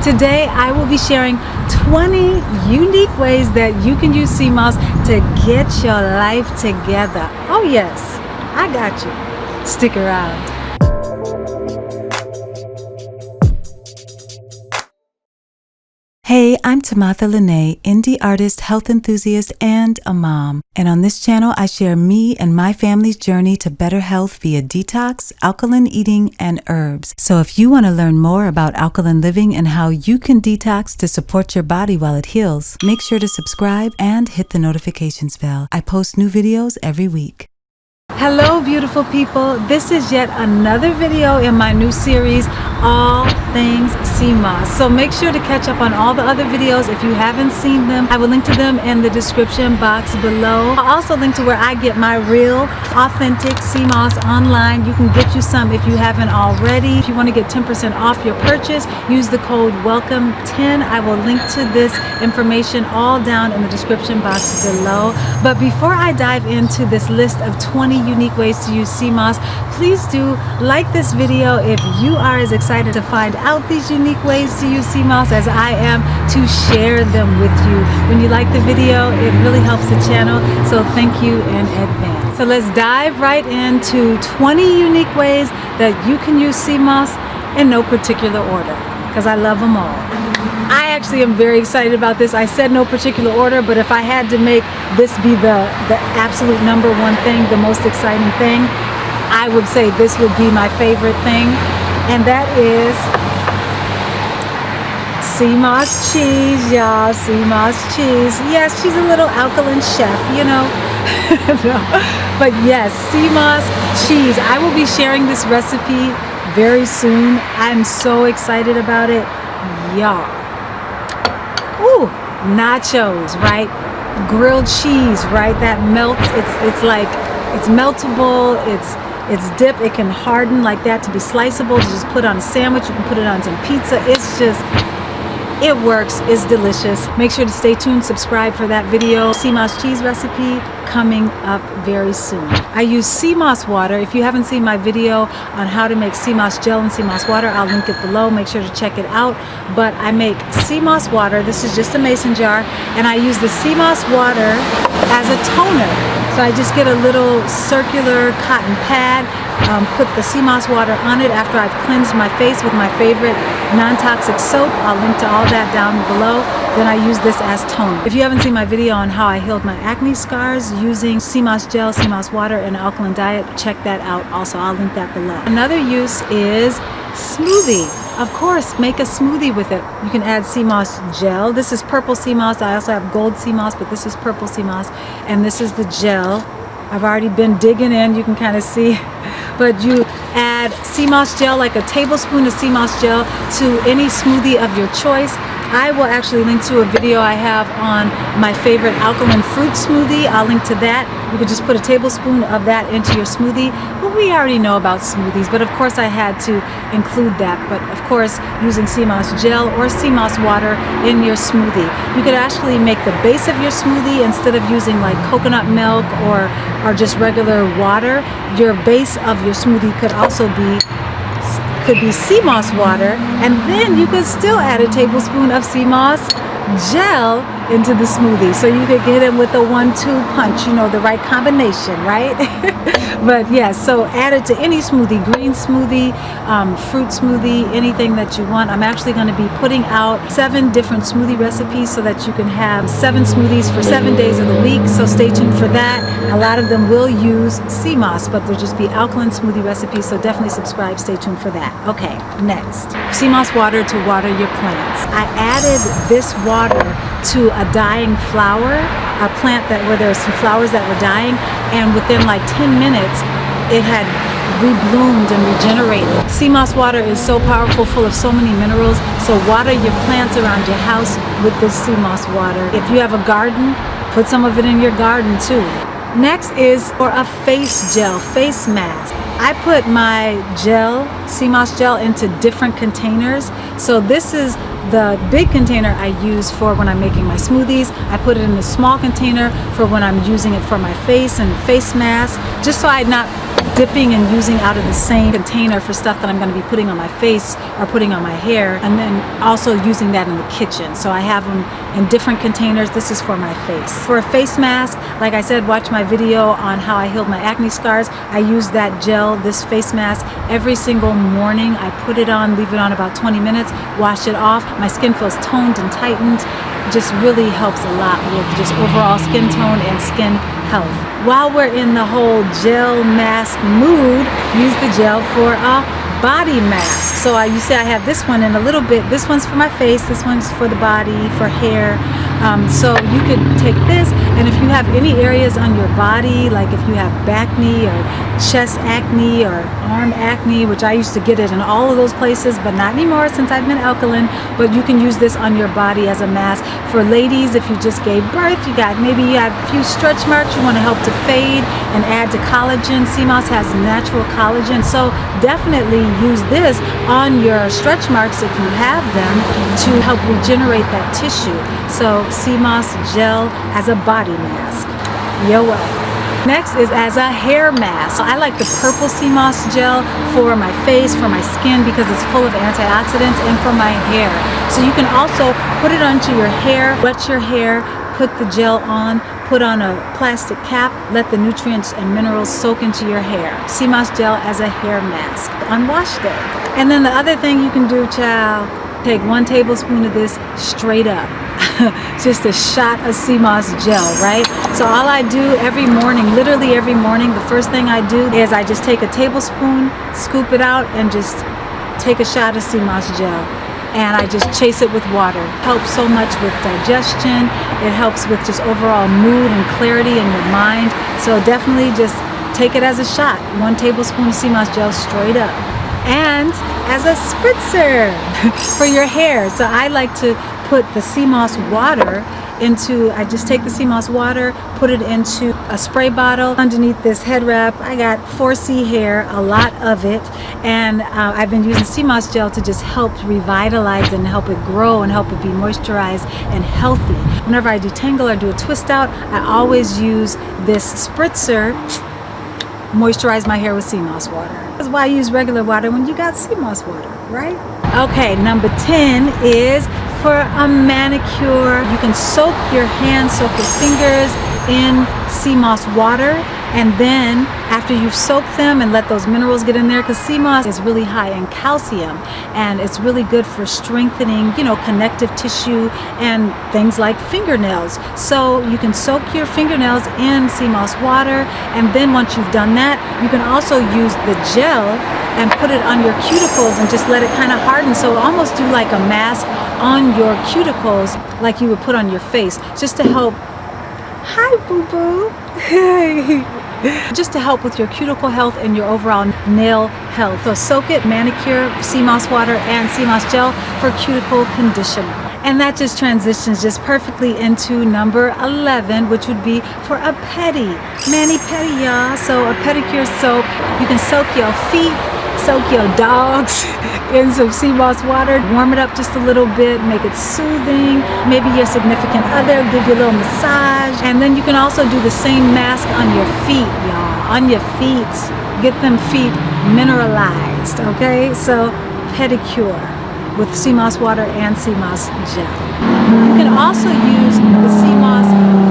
Today I will be sharing 20 unique ways that you can use sea moss to get your life together. Oh yes, I got you. Stick around. Hey, I'm Timotha, Lanae, indie artist, health enthusiast, and a mom. And on this channel, I share me and my family's journey to better health via detox, alkaline eating, and herbs. So if you want to learn more about alkaline living and how you can detox to support your body while it heals, make sure to subscribe and hit the notifications bell. I post new videos every week. Hello, beautiful people. This is yet another video in my new series, All Things Sea Moss. So make sure to catch up on all the other videos if you haven't seen them. I will link to them in the description box below. I'll also link to where I get my real, authentic sea moss online. You can get you some if you haven't already. If you want to get 10% off your purchase, use the code WELCOME10. I will link to this information all down in the description box below. But before I dive into this list of 20 unique ways to use sea moss, please do like this video if you are as excited to find out these unique ways to use sea moss as I am to share them with you. When you like the video, it really helps the channel, so thank you in advance. So let's dive right into 20 unique ways that you can use sea moss in no particular order, because I love them all. I actually am very excited about this. I said no particular order, but if I had to make this be the absolute number one thing, the most exciting thing, I would say this would be my favorite thing, and that is sea moss cheese, y'all. Sea moss cheese. Yes, she's a little alkaline chef, you know. No. But yes, sea moss cheese. I will be sharing this recipe very soon. I'm so excited about it, y'all. Ooh, nachos, right? Grilled cheese, right? That melts. It's like, it's meltable. It's dip. It can harden like that to be sliceable. To just put on a sandwich. You can put it on some pizza. It's just, it works. It's delicious. Make sure to stay tuned. Subscribe for that video. Sea moss cheese recipe coming up very soon. I use sea moss water. If you haven't seen my video on how to make sea moss gel and sea moss water, I'll link it below. Make sure to check it out. But I make sea moss water. This is just a mason jar, and I use the sea moss water as a toner. So I just get a little circular cotton pad, put the sea moss water on it after I've cleansed my face with my favorite non-toxic soap. I'll link to all that down below. Then I use this as toner. If you haven't seen my video on how I healed my acne scars using sea moss gel, sea moss water, and an alkaline diet, check that out also. I'll link that below. Another use is smoothie. Of course, make a smoothie with it. You can add sea moss gel. This is purple sea moss. I also have gold sea moss, but this is purple sea moss. And this is the gel. I've already been digging in, you can kind of see. But you add sea moss gel, like a tablespoon of sea moss gel, to any smoothie of your choice. I will actually link to a video I have on my favorite alkaline fruit smoothie. I'll link to that. You could just put a tablespoon of that into your smoothie. Well, we already know about smoothies, but of course I had to include that. But of course, using sea moss gel or sea moss water in your smoothie. You could actually make the base of your smoothie, instead of using like coconut milk or just regular water, your base of your smoothie could also be sea moss water, and then you could still add a tablespoon of sea moss gel into the smoothie, so you could get it with a 1-2 punch, you know, the right combination, right? But yes, so add it to any smoothie, green smoothie, fruit smoothie, anything that you want. I'm actually going to be putting out 7 different smoothie recipes so that you can have 7 smoothies for 7 days of the week, so stay tuned for that. A lot of them will use sea moss, but they'll just be alkaline smoothie recipes, so definitely subscribe, stay tuned for that. Okay, next, sea moss water to water your plants. I added this water to a dying flower, a plant where there were some flowers that were dying, and within like 10 minutes it had rebloomed and regenerated. Sea moss water is so powerful, full of so many minerals, so water your plants around your house with this sea moss water. If you have a garden, put some of it in your garden too. Next is for a face gel, face mask. I put my gel, sea moss gel, into different containers. So this is the big container I use for when I'm making my smoothies. I put it in a small container for when I'm using it for my face and face mask, just so I'm not dipping and using out of the same container for stuff that I'm going to be putting on my face or putting on my hair, and then also using that in the kitchen. So I have them in different containers. This is for my face. For a face mask, like I said, watch my video on how I healed my acne scars. I use that gel, this face mask, every single morning. I put it on, leave it on about 20 minutes, wash it off. My skin feels toned and tightened. Just really helps a lot with just overall skin tone and skin health. While we're in the whole gel mask mood, use the gel for a body mask. So you see I have this one in a little bit. This one's for my face, this one's for the body, for hair. So you could take this, and if you have any areas on your body, like if you have back acne or chest acne or arm acne, which I used to get it in all of those places, but not anymore since I've been alkaline, but you can use this on your body as a mask. For ladies, if you just gave birth, maybe you have a few stretch marks, you want to help to fade and add to collagen. Sea moss has natural collagen, so definitely use this on your stretch marks if you have them to help regenerate that tissue. So sea moss gel as a body mask. You're welcome. Next is as a hair mask. So I like the purple sea moss gel for my face, for my skin, because it's full of antioxidants, and for my hair. So you can also put it onto your hair, wet your hair, put the gel on, put on a plastic cap, let the nutrients and minerals soak into your hair. Sea moss gel as a hair mask on wash day. And then the other thing you can do, child, take 1 tablespoon of this straight up. Just a shot of sea moss gel, right? So all I do every morning, literally every morning, the first thing I do is I just take a tablespoon, scoop it out, and just take a shot of sea moss gel. And I just chase it with water. Helps so much with digestion. It helps with just overall mood and clarity in your mind. So definitely just take it as a shot. 1 tablespoon of sea moss gel straight up. And as a spritzer for your hair. So I like to put the sea moss water into, I just take the sea moss water, put it into a spray bottle underneath this head wrap. I got 4C hair, a lot of it, and I've been using sea moss gel to just help revitalize and help it grow and help it be moisturized and healthy. Whenever I detangle or do a twist out, I always use this spritzer, moisturize my hair with sea moss water. That's why I use regular water when you got sea moss water, right? Okay, number 10 is for a manicure. You can soak your hands, soak your fingers in sea moss water, and then after you've soaked them and let those minerals get in there, because sea moss is really high in calcium, and it's really good for strengthening, connective tissue and things like fingernails. So you can soak your fingernails in sea moss water, and then once you've done that, you can also use the gel and put it on your cuticles and just let it kind of harden. So almost do like a mask on your cuticles like you would put on your face, just to help. Hi, boo-boo. Just to help with your cuticle health and your overall nail health. So soak it, manicure, sea moss water, and sea moss gel for cuticle conditioner. And that just transitions just perfectly into number 11, which would be for a pedi. Mani-pedi, y'all. So a pedicure soap. You can soak your feet, soak your dogs in some sea moss water, warm it up just a little bit, make it soothing. Maybe your significant other give you a little massage. And then you can also do the same mask on your feet, y'all. On your feet. Get them feet mineralized, okay? So pedicure with sea moss water and sea moss gel. You can also use the sea moss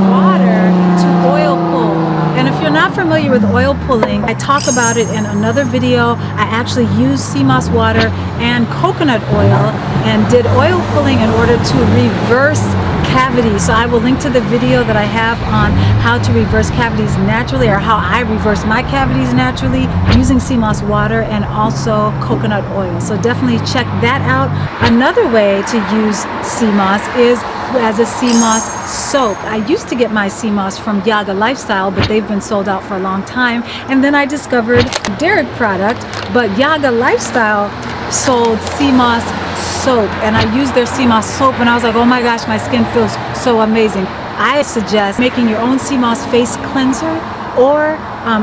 water to oil pull. And if you're not familiar with oil pulling, I talk about it in another video. I actually used sea moss water and coconut oil and did oil pulling in order to reverse cavities. So I will link to the video that I have on how to reverse cavities naturally, or how I reverse my cavities naturally using sea moss water and also coconut oil. So definitely check that out. Another way to use sea moss is as a sea moss soap. I used to get my sea moss from Yaga Lifestyle, but they've been sold out for a long time. And then I discovered Derek product, but Yaga Lifestyle sold sea moss soap, and I used their sea moss soap, and I was like, oh my gosh, my skin feels so amazing. I suggest making your own sea moss face cleanser or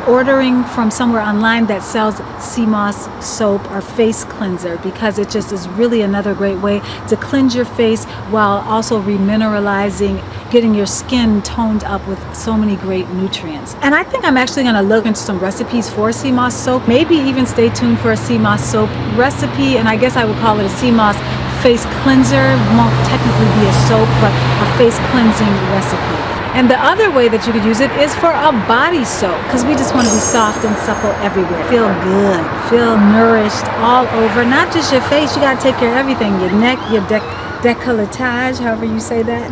ordering from somewhere online that sells sea moss soap or face cleanser, because it just is really another great way to cleanse your face while also remineralizing, getting your skin toned up with so many great nutrients. And I think I'm actually going to look into some recipes for sea moss soap. Maybe even stay tuned for a sea moss soap recipe, and I guess I would call it a sea moss face cleanser. Won't technically be a soap, but a face cleansing recipe. And the other way that you could use it is for a body soap, because we just want to be soft and supple everywhere. Feel good, feel nourished all over, not just your face. You got to take care of everything, your neck, your décolletage, however you say that,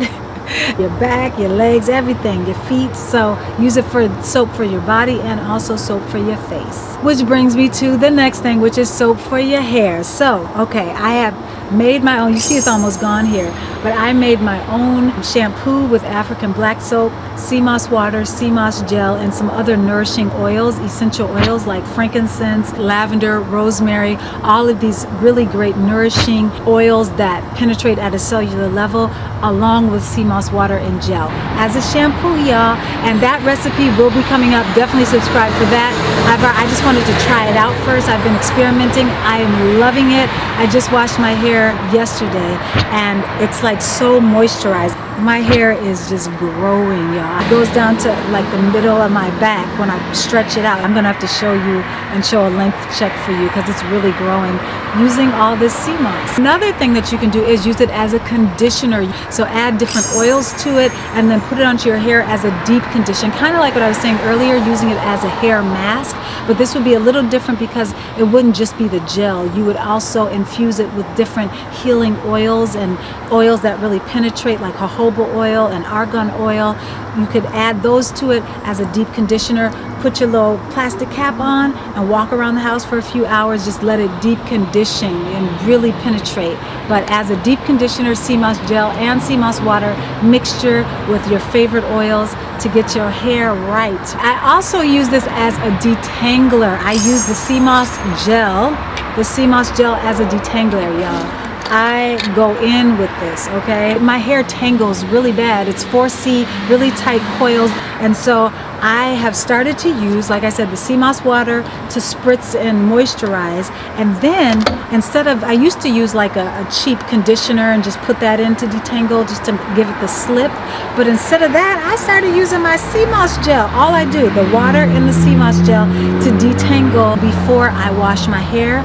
your back, your legs, everything, your feet. So use it for soap for your body and also soap for your face. Which brings me to the next thing, which is soap for your hair. So, okay, I have made my own. You see it's almost gone here, but I made my own shampoo with African black soap, sea moss water, sea moss gel, and some other nourishing oils, essential oils like frankincense, lavender, rosemary, all of these really great nourishing oils that penetrate at a cellular level, along with sea moss water and gel as a shampoo, y'all. And that recipe will be coming up. Definitely subscribe for that. I just wanted to try it out first. I've been experimenting. I am loving it. I just washed my hair yesterday and it's like so moisturized. My hair is just growing, y'all. It goes down to like the middle of my back when I stretch it out. I'm gonna have to show you and show a length check for you, because it's really growing using all this sea moss. Another thing that you can do is use it as a conditioner. So add different oils to it and then put it onto your hair as a deep condition, kind of like what I was saying earlier, using it as a hair mask. But this would be a little different because it wouldn't just be the gel. You would also infuse it with different healing oils and oils that really penetrate, like jojoba oil and argan oil. You could add those to it as a deep conditioner. Put your little plastic cap on and walk around the house for a few hours. Just let it deep condition and really penetrate. But as a deep conditioner, sea moss gel and sea moss water mixture with your favorite oils to get your hair right. I also use this as a detangler. I use the sea moss gel as a detangler, y'all. I go in with this, okay? My hair tangles really bad. It's 4C, really tight coils. And so I have started to use, like I said, the sea moss water to spritz and moisturize. And then instead of, I used to use like a cheap conditioner and just put that in to detangle just to give it the slip. But instead of that, I started using my sea moss gel. All I do, the water and the sea moss gel to detangle before I wash my hair.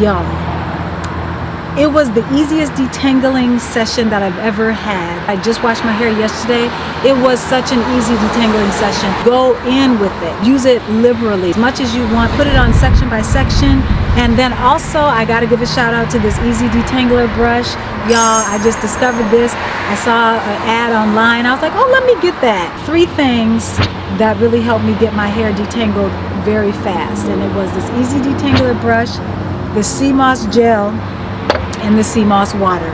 Y'all, it was the easiest detangling session that I've ever had. I just washed my hair yesterday. It was such an easy detangling session. Go in with it. Use it liberally, as much as you want. Put it on section by section. And then also, I gotta give a shout out to this Easy Detangler brush. Y'all, I just discovered this. I saw an ad online. I was like, oh, let me get that. 3 things that really helped me get my hair detangled very fast. And it was this Easy Detangler brush, the sea moss gel, and the sea moss water.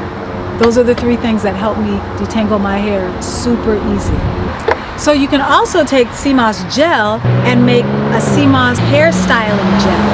Those are the 3 things that help me detangle my hair super easy. So you can also take sea moss gel and make a sea moss hair styling gel.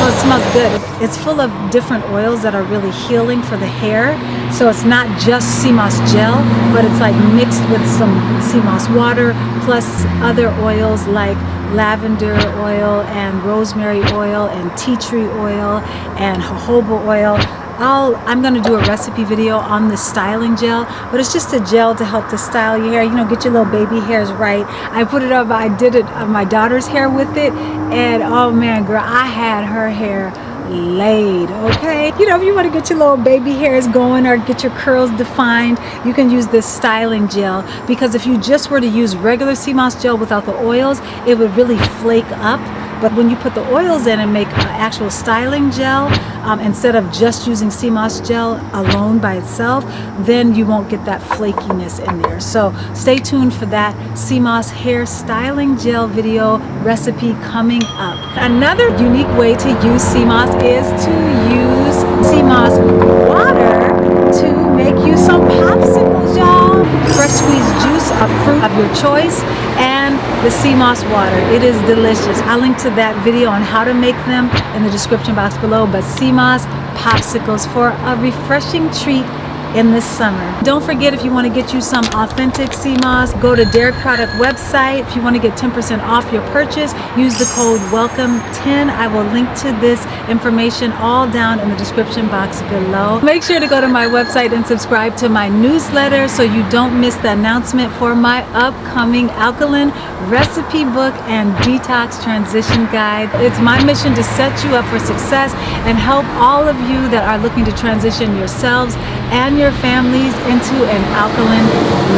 Oh, it smells good. It's full of different oils that are really healing for the hair. So it's not just sea moss gel, but it's like mixed with some sea moss water plus other oils like lavender oil and rosemary oil and tea tree oil and jojoba oil. I'm going to do a recipe video on the styling gel, but it's just a gel to help to style your hair, you know, get your little baby hairs right. I put it up, I did it on my daughter's hair with it, and oh man, girl, I had her hair laid, okay? You know, if you want to get your little baby hairs going or get your curls defined, you can use this styling gel, because if you just were to use regular sea moss gel without the oils, it would really flake up. But when you put the oils in and make an actual styling gel, instead of just using sea moss gel alone by itself, then you won't get that flakiness in there. So stay tuned for that sea moss hair styling gel video recipe coming up. Another unique way to use sea moss is to use sea moss water to make you some popsicles, y'all. Fresh squeezed juice of fruit of your choice and the sea moss water. It is delicious. I'll link to that video on how to make them in the description box below. But sea moss popsicles for a refreshing treat in this summer. Don't forget, if you want to get you some authentic sea moss, go to Derek Product website. If you want to get 10% off your purchase, use the code WELCOME10. I will link to this information all down in the description box below. Make sure to go to my website and subscribe to my newsletter so you don't miss the announcement for my upcoming alkaline recipe book and detox transition guide. It's my mission to set you up for success and help all of you that are looking to transition yourselves and your families into an alkaline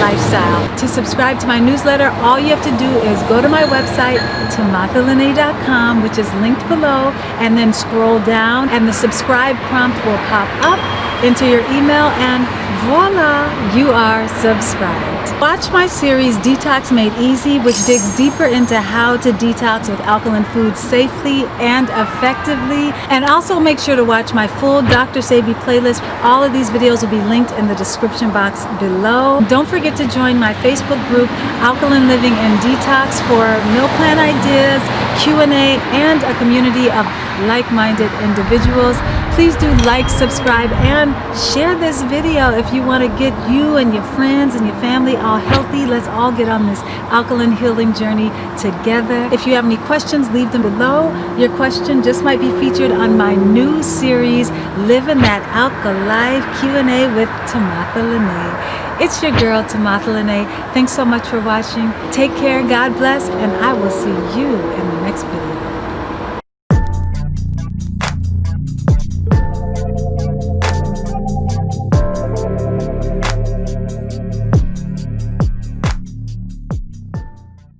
lifestyle. To subscribe to my newsletter, all you have to do is go to my website, timothalanae.com, which is linked below, and then scroll down and the subscribe prompt will pop up into your email, and voila, you are subscribed. Watch my series Detox Made Easy, which digs deeper into how to detox with alkaline foods safely and effectively. And also make sure to watch my full Dr. Sebi playlist. All of these videos will be linked in the description box below. Don't forget to join my Facebook group, Alkaline Living and Detox, for meal plan ideas, Q&A, and a community of like-minded individuals. Please do like, subscribe, and share this video if you want to get you and your friends and your family all healthy. Let's all get on this alkaline healing journey together. If you have any questions, leave them below. Your question just might be featured on my new series, Living That Alka Life Q&A with Timotha Lanae. It's your girl, Timotha Lanae. Thanks so much for watching. Take care, God bless, and I will see you in the next video.